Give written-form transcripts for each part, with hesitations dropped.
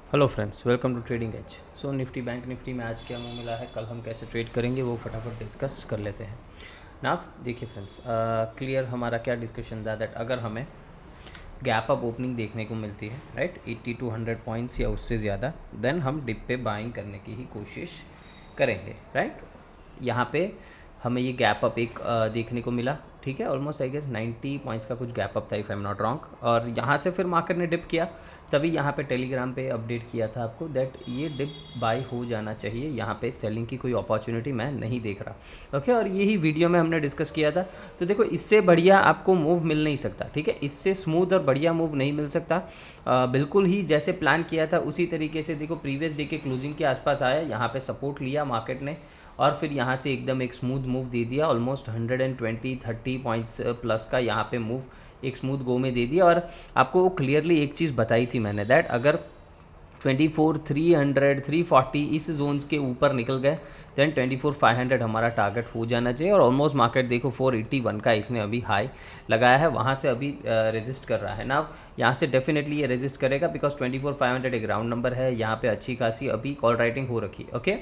Hello friends, welcome to trading edge. So Nifty bank Nifty में आज क्या हमें मिला है, कल हम कैसे ट्रेड करेंगे वो फटाफट डिस्कस कर लेते हैं ना। देखिए फ्रेंड्स, क्लियर हमारा क्या डिस्कशन था दैट अगर हमें गैप अप ओपनिंग देखने को मिलती है राइट 80 टू 100 पॉइंट्स या उससे ज़्यादा, देन हम डिप पे बाइंग करने की ही कोशिश करेंगे राइट। यहाँ पे हमें ये गैप अप एक देखने को मिला, ठीक है, ऑलमोस्ट आई गेस 90 पॉइंट्स का कुछ गैप अप था if I am not wrong. और यहाँ से फिर मार्केट ने डिप किया, तभी यहाँ पे टेलीग्राम पे अपडेट किया था आपको दैट ये डिप बाय हो जाना चाहिए, यहाँ पे सेलिंग की कोई अपॉर्चुनिटी मैं नहीं देख रहा। ओके, और यही वीडियो में हमने डिस्कस किया था। तो देखो, इससे बढ़िया आपको मूव मिल नहीं सकता, ठीक है, इससे स्मूथ और बढ़िया मूव नहीं मिल सकता। बिल्कुल ही जैसे प्लान किया था उसी तरीके से देखो, प्रीवियस डे के क्लोजिंग के आसपास आया, यहाँ पे सपोर्ट लिया मार्केट ने और फिर यहाँ से एकदम एक स्मूथ मूव दे दिया, ऑलमोस्ट 120-130 पॉइंट्स प्लस का यहाँ पे मूव एक स्मूथ गो में दे दिया। और आपको क्लियरली एक चीज़ बताई थी मैंने दैट अगर 24 300 340 इस जोन्स के ऊपर निकल गए देन 24 500 हमारा टारगेट हो जाना चाहिए। और ऑलमोस्ट मार्केट देखो 481 का इसने अभी हाई लगाया है, वहाँ से अभी रेजिस्ट कर रहा है ना। यहाँ से डेफिनेटली ये रेजिस्ट करेगा बिकॉज 24 500 एक राउंड नंबर है, यहाँ पे अच्छी खासी अभी कॉल राइटिंग हो रखी है। ओके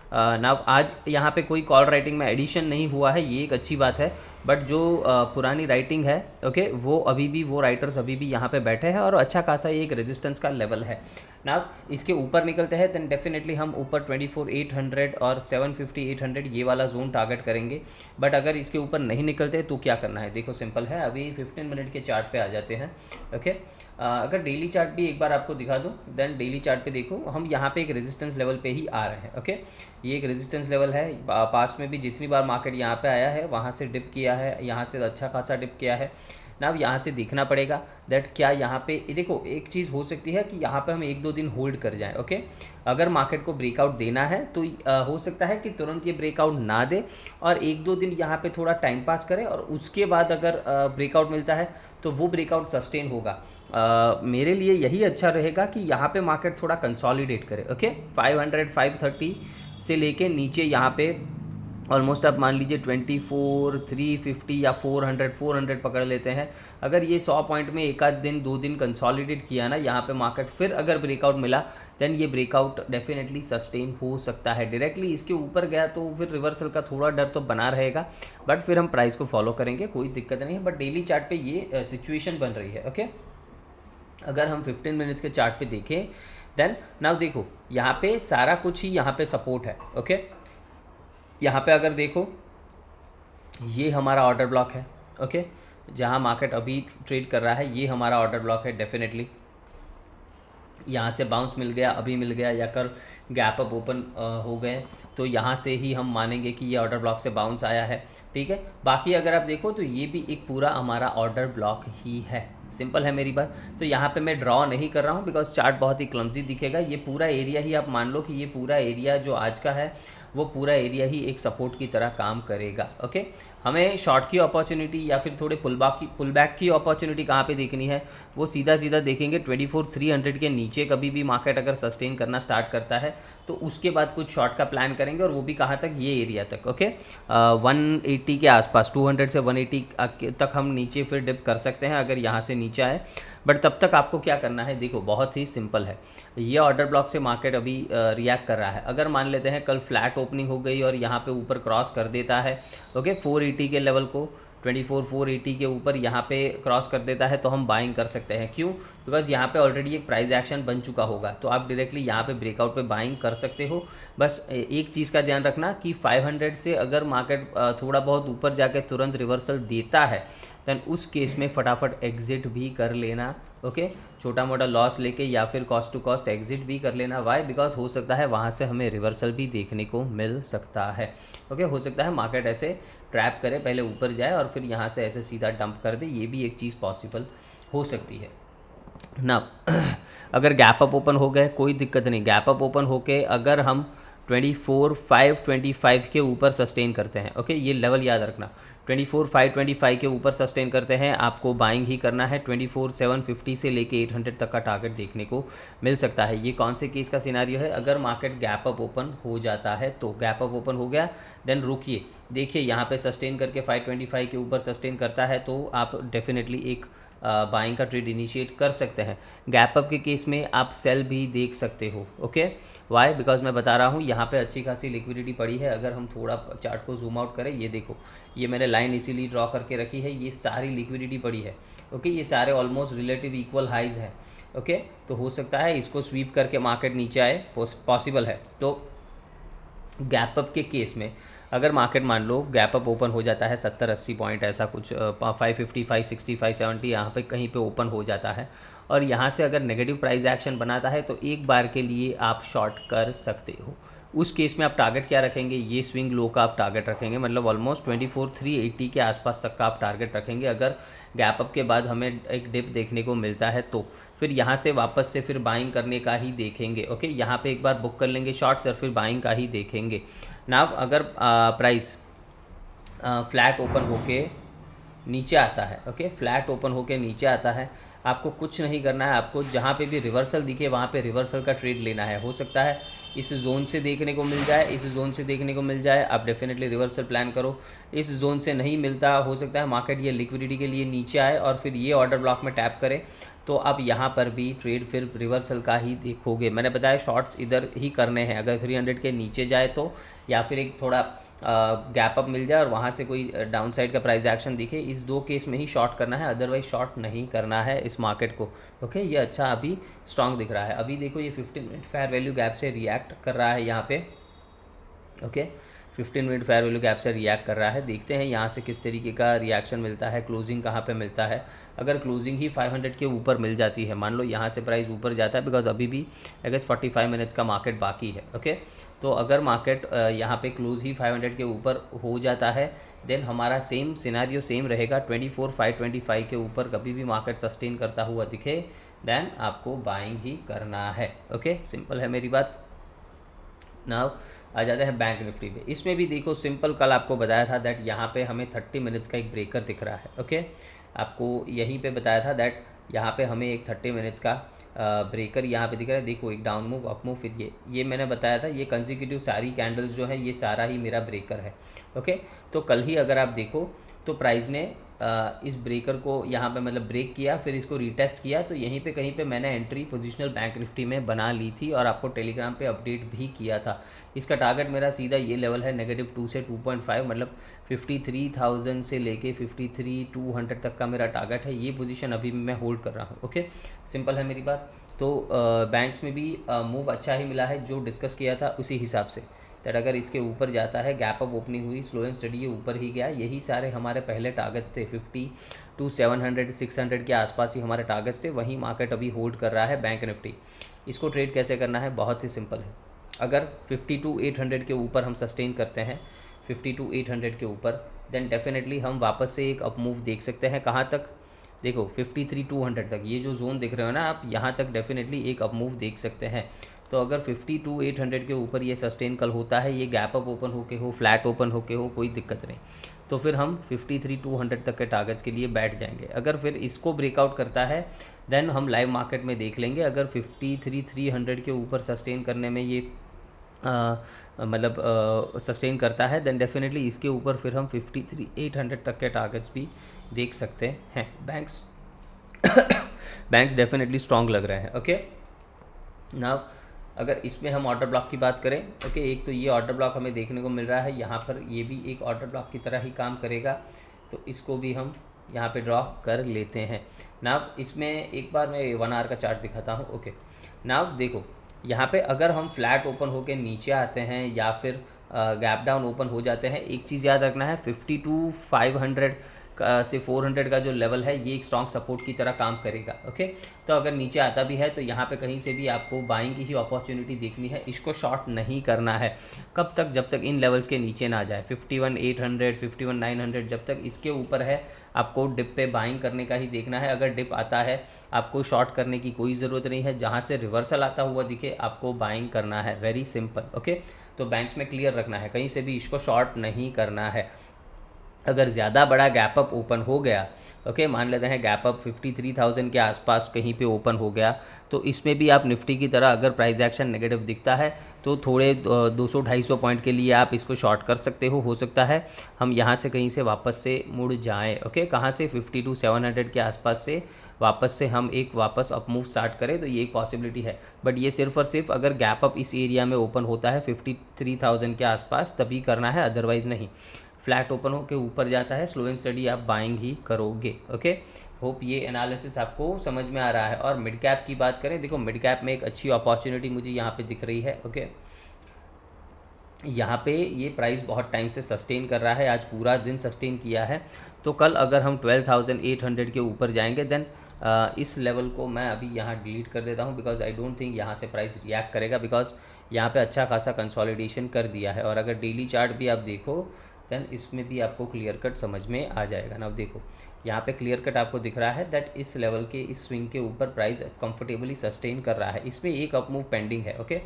ना, आज यहाँ पे कोई कॉल राइटिंग में एडिशन नहीं हुआ है, ये एक अच्छी बात है। बट जो पुरानी राइटिंग है ओके, वो अभी भी वो राइटर्स अभी भी यहाँ पे बैठे हैं और अच्छा खासा ये एक रेजिस्टेंस का लेवल है ना। इसके ऊपर निकलते हैं देन डेफिनेटली हम ऊपर 24 800 और 750 800 ये वाला जोन टारगेट करेंगे। बट अगर इसके ऊपर नहीं निकलते तो क्या करना है, देखो सिंपल है, अभी 15 मिनट के चार्ट पे आ जाते हैं। ओके, अगर डेली चार्ट भी एक बार आपको दिखा दूँ देन डेली चार्ट पे देखो, हम यहाँ पे एक रेजिस्टेंस लेवल पे ही आ रहे हैं। ओके, ये एक रेजिस्टेंस लेवल है, पास्ट में भी जितनी बार मार्केट यहाँ पे आया है वहाँ से डिप किया है, यहाँ से अच्छा खासा डिप किया है ना। अब यहाँ से देखना पड़ेगा दैट क्या यहाँ पे देखो, एक चीज़ हो सकती है कि यहाँ पे हम एक दो दिन होल्ड कर जाएं। ओके, अगर मार्केट को ब्रेकआउट देना है तो हो सकता है कि तुरंत ये ब्रेकआउट ना दे और एक दो दिन यहाँ पे थोड़ा टाइम पास करे और उसके बाद अगर ब्रेकआउट मिलता है तो वो ब्रेकआउट सस्टेन होगा। मेरे लिए यही अच्छा रहेगा कि यहाँ पे मार्केट थोड़ा कंसोलिडेट करे। ओके, 500 530 से लेके नीचे यहाँ पे ऑलमोस्ट आप मान लीजिए 24 350 या 400 पकड़ लेते हैं। अगर ये 100 पॉइंट में एक आध दिन दो दिन कंसोलिडेट किया ना यहाँ पे मार्केट, फिर अगर ब्रेकआउट मिला देन ये ब्रेकआउट डेफिनेटली सस्टेन हो सकता है। डायरेक्टली इसके ऊपर गया तो फिर रिवर्सल का थोड़ा डर तो बना रहेगा, बट फिर हम प्राइस को फॉलो करेंगे, कोई दिक्कत नहीं है। बट डेली चार्ट पे ये सिचुएशन बन रही है। ओके, अगर हम 15 मिनट्स के चार्ट पे देखें देन नाउ देखो, यहाँ पे सारा कुछ ही यहाँ पे सपोर्ट है। ओके, यहाँ पे अगर देखो ये हमारा ऑर्डर ब्लॉक है। ओके, जहाँ मार्केट अभी ट्रेड कर रहा है ये हमारा ऑर्डर ब्लॉक है। डेफिनेटली यहाँ से बाउंस मिल गया, अभी मिल गया, या कल गैप अप ओपन हो गए तो यहाँ से ही हम मानेंगे कि ये ऑर्डर ब्लॉक से बाउंस आया है। ठीक है, बाकी अगर आप देखो तो ये भी एक पूरा हमारा ऑर्डर ब्लॉक ही है। सिंपल है मेरी बात। तो यहाँ पे मैं ड्रॉ नहीं कर रहा हूँ बिकॉज चार्ट बहुत ही क्लमजी दिखेगा। ये पूरा एरिया ही आप मान लो कि ये पूरा एरिया जो आज का है वो पूरा एरिया ही एक सपोर्ट की तरह काम करेगा। ओके, हमें शॉर्ट की अपॉर्चुनिटी या फिर थोड़े पुल बैक की अपॉर्चुनिटी कहाँ पे देखनी है, वो सीधा सीधा देखेंगे 24 300 के नीचे कभी भी मार्केट अगर सस्टेन करना स्टार्ट करता है तो उसके बाद कुछ शॉर्ट का प्लान करेंगे, और वो भी कहाँ तक, ये एरिया तक। ओके, 180 के आसपास 200 से 180 तक हम नीचे फिर डिप कर सकते हैं अगर यहाँ से नीचे आए। बट तब तक आपको क्या करना है, देखो बहुत ही सिंपल है। ये ऑर्डर ब्लॉक से मार्केट अभी रिएक्ट कर रहा है। अगर मान लेते हैं कल फ्लैट ओपनिंग हो गई और यहाँ पे ऊपर क्रॉस कर देता है ओके 480 के लेवल को, 24 480 के ऊपर यहाँ पे क्रॉस कर देता है तो हम बाइंग कर सकते हैं। क्यों? बिकॉज यहाँ पे ऑलरेडी एक प्राइस एक्शन बन चुका होगा, तो आप डायरेक्टली यहाँ पे ब्रेकआउट पे बाइंग कर सकते हो। बस एक चीज़ का ध्यान रखना कि 500 से अगर मार्केट थोड़ा बहुत ऊपर जाके तुरंत रिवर्सल देता है देन उस केस में फटाफट एग्जिट भी कर लेना। ओके, छोटा मोटा लॉस लेके या फिर कॉस्ट टू कॉस्ट एग्जिट भी कर लेना। वाई? बिकॉज हो सकता है वहाँ से हमें रिवर्सल भी देखने को मिल सकता है। ओके, हो सकता है मार्केट ऐसे ट्रैप करे, पहले ऊपर जाए और फिर यहाँ से ऐसे सीधा डंप कर दे, ये भी एक चीज़ पॉसिबल हो सकती है ना। अगर गैप अप ओपन हो गए कोई दिक्कत नहीं, गैप अप ओपन होके अगर हम 24 525 के ऊपर सस्टेन करते हैं, ओके ये लेवल याद रखना, 24 525 के ऊपर सस्टेन करते हैं आपको बाइंग ही करना है। 24 750 से लेके 800 तक का टारगेट देखने को मिल सकता है। ये कौन से केस का सिनारियो है, अगर मार्केट गैप अप ओपन हो जाता है तो गैप अप ओपन हो गया देन रुकिए, देखिए यहाँ पे सस्टेन करके 525 के ऊपर सस्टेन करता है तो आप डेफिनेटली एक बाइंग का ट्रेड इनिशिएट कर सकते हैं। गैप अप के केस में आप सेल भी देख सकते हो। Okay, Y? बिकॉज मैं बता रहा हूँ यहाँ पे अच्छी खासी लिक्विडिटी पड़ी है। अगर हम थोड़ा चार्ट को जूम आउट करें, ये देखो, ये मैंने लाइन इसीलिए ड्रॉ करके रखी है, ये सारी लिक्विडिटी पड़ी है। ओके, ये सारे ऑलमोस्ट रिलेटिव इक्वल हाइज हैं। ओके, तो हो सकता है इसको स्वीप करके मार्केट नीचे आए, पॉसिबल है। तो गैप अप के केस में अगर मार्केट मान लो गैप अप ओपन हो जाता है 70-80 पॉइंट, ऐसा कुछ 550, 560, 570 यहाँ पे कहीं पे ओपन हो जाता है, और यहाँ से अगर नेगेटिव प्राइस एक्शन बनाता है तो एक बार के लिए आप शॉर्ट कर सकते हो। उस केस में आप टारगेट क्या रखेंगे? ये स्विंग लो का आप टारगेट रखेंगे, मतलब ऑलमोस्ट 24,380 के आसपास तक का आप टारगेट रखेंगे। अगर गैप अप के बाद हमें एक डिप देखने को मिलता है तो फिर यहाँ से वापस से फिर बाइंग करने का ही देखेंगे। ओके, यहाँ पे एक बार बुक कर लेंगे शॉर्ट्स और फिर बाइंग का ही देखेंगे। नाउ अगर प्राइस फ्लैट ओपन होके नीचे आता है, ओके, फ्लैट ओपन होके नीचे आता है, आपको कुछ नहीं करना है। आपको जहाँ पे भी रिवर्सल दिखे वहाँ पे रिवर्सल का ट्रेड लेना है। हो सकता है इस जोन से देखने को मिल जाए, इस जोन से देखने को मिल जाए, आप डेफिनेटली रिवर्सल प्लान करो। इस जोन से नहीं मिलता, हो सकता है मार्केट ये लिक्विडिटी के लिए नीचे आए और फिर ये ऑर्डर ब्लॉक में टैप करे, तो आप यहाँ पर भी ट्रेड फिर रिवर्सल का ही देखोगे। मैंने बताया शॉर्ट्स इधर ही करने हैं, अगर 300 के नीचे जाए तो, या फिर एक थोड़ा गैप अप मिल जाए और वहाँ से कोई डाउन साइड का प्राइस एक्शन दिखे, इस दो केस में ही शॉर्ट करना है, अदरवाइज शॉर्ट नहीं करना है इस मार्केट को। ओके, ये अच्छा अभी स्ट्रांग दिख रहा है। अभी देखो ये 15 मिनट फेयर वैल्यू गैप से रिएक्ट कर रहा है यहाँ पे। Okay, 15 minute fair value gap से रिएक्ट कर रहा है। देखते हैं यहाँ से किस तरीके का रिएक्शन मिलता है, क्लोजिंग कहाँ पे मिलता है। अगर क्लोजिंग ही 500 के ऊपर मिल जाती है, मान लो यहाँ से प्राइस ऊपर जाता है, बिकॉज अभी भी आई गेस 45 मिनट्स का मार्केट बाकी है। ओके, तो अगर मार्केट यहाँ पे क्लोज ही 500 के ऊपर हो जाता है, देन हमारा सेम सिनारियो सेम रहेगा। 24,525 के ऊपर कभी भी मार्केट सस्टेन करता हुआ दिखे, देन आपको बाइंग ही करना है। ओके, सिंपल है मेरी बात। नाउ आ जाते हैं बैंक निफ्टी पे। इसमें भी देखो सिंपल, कल आपको बताया था दैट यहाँ पे हमें 30 मिनट्स का एक ब्रेकर दिख रहा है। ओके, आपको यहीं पे बताया था दैट यहाँ पे हमें एक 30 मिनट्स का ब्रेकर यहाँ पे दिख रहा है। देखो एक डाउन मूव, अप मूव, फिर ये मैंने बताया था, ये कंसेक्यूटिव सारी कैंडल्स जो है ये सारा ही मेरा ब्रेकर है। ओके, तो कल ही अगर आप देखो तो प्राइस ने इस ब्रेकर को यहाँ पे मतलब ब्रेक किया, फिर इसको रीटेस्ट किया, तो यहीं पे कहीं पे मैंने एंट्री पोजिशनल बैंक निफ्टी में बना ली थी और आपको टेलीग्राम पे अपडेट भी किया था। इसका टारगेट मेरा सीधा ये लेवल है -2 से 2.5, मतलब 53,000 से लेके 53,200 तक का मेरा टारगेट है। ये पोजीशन अभी मैं होल्ड कर रहा हूँ। ओके, सिंपल है मेरी बात। तो बैंक्स में भी मूव अच्छा ही मिला है, जो डिस्कस किया था उसी हिसाब से, दैट अगर इसके ऊपर जाता है, गैप अप ओपनिंग हुई, स्लो एंड स्टडी ये ऊपर ही गया। यही सारे हमारे पहले टारगेट्स थे, 50 to 700, 600 के आसपास ही हमारे टारगेट्स थे। वहीं मार्केट अभी होल्ड कर रहा है बैंक निफ्टी। इसको ट्रेड कैसे करना है? बहुत ही सिंपल है। अगर 50 to 800 के ऊपर हम सस्टेन करते हैं, 50 to 800 के ऊपर, देन डेफिनेटली हम वापस से एक अप मूव देख सकते हैं। कहाँ तक? देखो 53,200 तक, ये जो जोन दिख रहे हो ना आप, यहाँ तक डेफिनेटली एक अप मूव देख सकते हैं। तो अगर 50 to 800 के ऊपर ये सस्टेन कल होता है, ये गैप अप ओपन होके हो, फ्लैट ओपन होके हो, कोई दिक्कत नहीं, तो फिर हम 53,200 तक के टारगेट्स के लिए बैठ जाएंगे। अगर फिर इसको ब्रेकआउट करता है, देन हम लाइव मार्केट में देख लेंगे। अगर 53,300 के ऊपर सस्टेन करने में ये मतलब सस्टेन करता है, देन इसके ऊपर फिर हम 53,800 तक के टारगेट्स भी देख सकते हैं। बैंक्स डेफिनेटली स्ट्रॉन्ग लग रहे हैं। ओके, नाउ अगर इसमें हम ऑर्डर ब्लॉक की बात करें, ओके, एक तो ये ऑर्डर ब्लॉक हमें देखने को मिल रहा है, यहाँ पर ये भी एक ऑर्डर ब्लॉक की तरह ही काम करेगा, तो इसको भी हम यहाँ पे ड्रॉ कर लेते हैं। नाव इसमें एक बार मैं 1 आवर का चार्ट दिखाता हूँ। ओके, नाव देखो यहाँ पे अगर हम फ्लैट ओपन होके नीचे आते हैं या फिर गैप डाउन ओपन हो जाते हैं, एक चीज़ याद रखना है, 52,500 से 400 का जो लेवल है ये एक स्ट्रॉन्ग सपोर्ट की तरह काम करेगा। ओके, तो अगर नीचे आता भी है तो यहाँ पे कहीं से भी आपको बाइंग की ही अपॉर्चुनिटी देखनी है, इसको शॉर्ट नहीं करना है। कब तक? जब तक इन लेवल्स के नीचे ना जाए, 51,800, 51,900, जब तक इसके ऊपर है आपको डिप पे बाइंग करने का ही देखना है। अगर डिप आता है आपको शॉर्ट करने की कोई ज़रूरत नहीं है, जहाँ से रिवर्सल आता हुआ दिखे आपको बाइंग करना है, वेरी सिंपल। ओके, तो बैंक्स में क्लियर रखना है, कहीं से भी इसको शॉर्ट नहीं करना है। अगर ज़्यादा बड़ा गैप अप ओपन हो गया, ओके मान लेते हैं गैप अप 53,000 के आसपास कहीं पे ओपन हो गया, तो इसमें भी आप निफ्टी की तरह अगर प्राइस एक्शन नेगेटिव दिखता है तो थोड़े 200-250 पॉइंट के लिए आप इसको शॉर्ट कर सकते हो सकता है हम यहाँ से कहीं से वापस से मुड़ जाएं, ओके कहाँ से 52,700 के आसपास से वापस से हम एक वापस अप मूव स्टार्ट करें, तो ये एक पॉसिबिलिटी है। बट ये सिर्फ और सिर्फ अगर गैप अप इस एरिया में ओपन होता है 53,000 के आसपास तभी करना है, अदरवाइज़ नहीं। फ्लैट ओपन हो के ऊपर जाता है स्लो एंड स्टडी आप बाइंग ही करोगे, ओके। होप ये एनालिसिस आपको समझ में आ रहा है। और मिड कैप की बात करें, देखो मिड कैप में एक अच्छी अपॉर्चुनिटी मुझे यहाँ पे दिख रही है, ओके। यहाँ पे ये प्राइस बहुत टाइम से सस्टेन कर रहा है, आज पूरा दिन सस्टेन किया है, तो कल अगर हम 12,800 के ऊपर जाएंगे देन इस लेवल को मैं अभी यहाँ डिलीट कर देता हूँ, बिकॉज आई डोंट थिंक यहाँ से प्राइस रिएक्ट करेगा, बिकॉज यहाँ पे अच्छा खासा कंसोलिडेशन कर दिया है। और अगर डेली चार्ट भी आप देखो देन इसमें भी आपको क्लियर कट समझ में आ जाएगा ना। अब देखो यहाँ पे क्लियर कट आपको दिख रहा है दैट इस लेवल के इस स्विंग के ऊपर प्राइस कंफर्टेबली सस्टेन कर रहा है, इसमें एक अप मूव पेंडिंग है, ओके।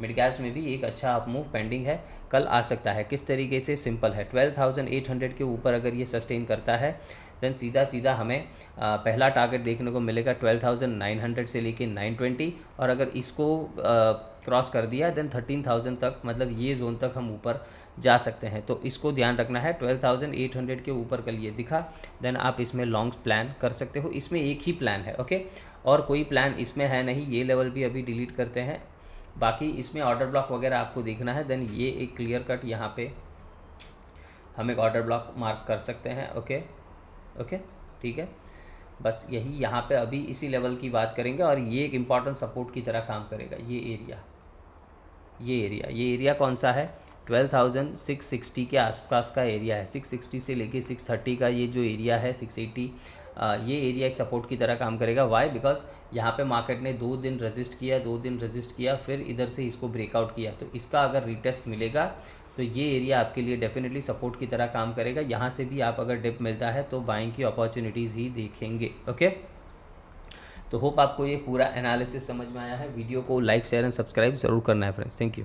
मिड कैप्स में भी एक अच्छा अप मूव पेंडिंग है, कल आ सकता है। किस तरीके से, सिंपल है, 12,800 के ऊपर अगर ये सस्टेन करता है देन सीधा सीधा हमें पहला टारगेट देखने को मिलेगा 12,900 से लेके 920, और अगर इसको क्रॉस कर दिया देन 13,000 तक, मतलब ये जोन तक हम ऊपर जा सकते हैं। तो इसको ध्यान रखना है, 12,800 के ऊपर कल ये दिखा देन आप इसमें लॉन्ग प्लान कर सकते हो। इसमें एक ही प्लान है, ओके, और कोई प्लान इसमें है नहीं। ये लेवल भी अभी डिलीट करते हैं, बाकी इसमें ऑर्डर ब्लॉक वगैरह आपको देखना है देन ये एक क्लियर कट यहाँ पे हम एक ऑर्डर ब्लॉक मार्क कर सकते हैं, ओके ओके ठीक है। बस यही यहाँ पे अभी इसी लेवल की बात करेंगे, और ये एक इम्पॉर्टेंट सपोर्ट की तरह काम करेगा। ये एरिया कौन सा है, 12,660 के आसपास का एरिया है। 660 से लेके 630 का ये जो एरिया है 680, ये एरिया एक सपोर्ट की तरह काम करेगा। वाई, बिकॉज यहाँ पे मार्केट ने 2 दिन रजिस्ट किया, फिर इधर से इसको ब्रेकआउट किया, तो इसका अगर रीटेस्ट मिलेगा तो ये एरिया आपके लिए डेफिनेटली सपोर्ट की तरह काम करेगा। यहाँ से भी आप अगर डिप मिलता है तो बाइंग की अपॉर्चुनिटीज़ ही देखेंगे, ओके। तो होप आपको ये पूरा एनालिसिस समझ में आया है। वीडियो को लाइक शेयर एंड सब्सक्राइब ज़रूर करना है फ्रेंड्स। Thank you.